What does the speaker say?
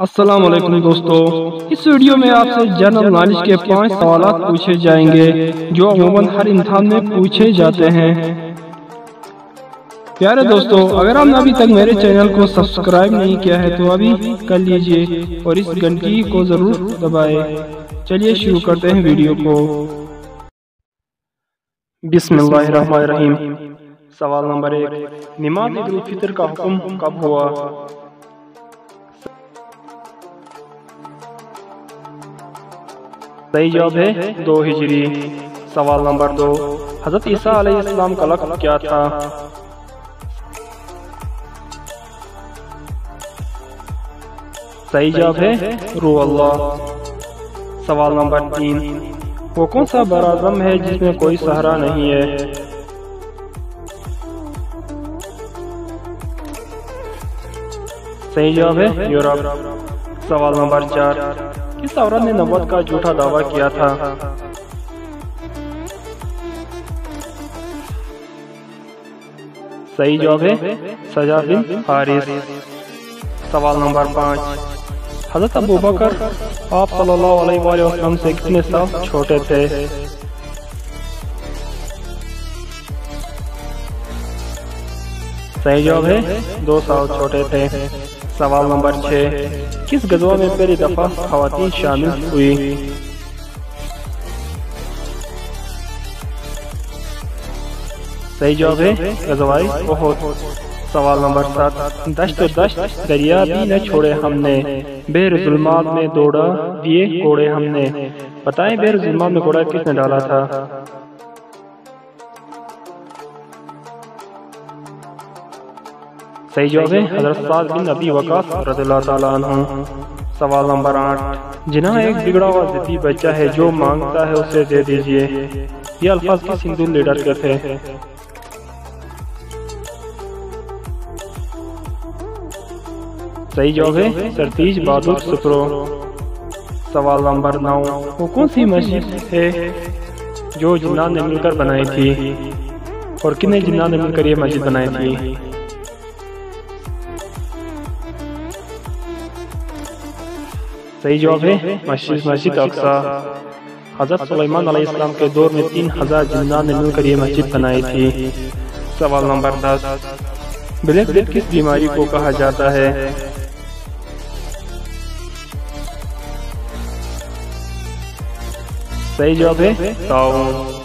السلام علیکم دوستو، اس ویڈیو میں آپ سے جنرل نالج کے 5 سوالات پوچھے جائیں گے جو عموماً ہر امتحان میں پوچھے جاتے ہیں۔ پیارے دوستو، اگر آپ نے ابھی تک میرے چینل کو سبسکرائب نہیں کیا ہے تو ابھی کر لیجئے اور اس گھنٹی کو ضرور دبائیں۔ چلیے شروع کرتے ہیں ویڈیو کو۔ بسم اللہ الرحمن الرحیم۔ سوال نمبر 1، نماز عید الفطر کا حکم کب ہوا؟ صحیح جواب ہے 2 ہجری۔ سوال نمبر 2، حضرت عیسیٰ علیہ السلام کا لقب کیا تھا؟ صحیح جواب ہے روح اللہ۔ سوال نمبر 3، وہ کون سا براعظم ہے جس میں کوئی صحرا نہیں ہے؟ صحیح جواب ہے یورپ۔ سوال نمبر 4، کس عورت نے نبوت کا جھوٹا دعویٰ کیا تھا؟ صحیح جواب ہے سجا بنت حارث۔ سوال نمبر 5، حضرت ابوبکر آپ صلی اللہ علیہ وآلہ وسلم سے کتنے سال چھوٹے تھے؟ صحیح جواب ہے 2 سال چھوٹے تھے۔ سوال نمبر 6، کس غزوہ میں پہلی دفعہ خواتین شامل ہوئی؟ صحیح جواب ہے غزوہ احد۔ سوال نمبر 7، دشت دریا بھی نہ چھوڑے ہم نے، بحر ظلمات میں دوڑا دیے کوڑے ہم نے۔ بتائیں بحر ظلمات میں کوڑا کس نے ڈالا تھا؟ صحیح جواب ہے حضرت سعد بن ابی وقاص رضی اللہ تعالیٰ عنہ۔ سوال نمبر 8، جناح ایک بگڑا ہوا ضدی بچہ ہے، جو مانگتا ہے اسے دے دیجئے۔ یہ الفاظ کس ہندو لیڈر کے تھے؟ صحیح جواب ہے سرتیج بہادر سپرو۔ سوال نمبر 9، وہ کون سی مسجد ہے جو جنات نے مل کر بنائی تھی اور کتنے جنات نے مل کر یہ مسجد بنائی تھی؟ صحیح جواب ہے مسجد اقصی۔ حضرت سلیمان علیہ السلام کے دور میں 3000 جنات نے مل کر یہ مسجد بنائی تھی۔ سوال نمبر 10، بلیک ڈیتھ کس بیماری کو کہا جاتا ہے؟ صحیح جواب ہے طاعون۔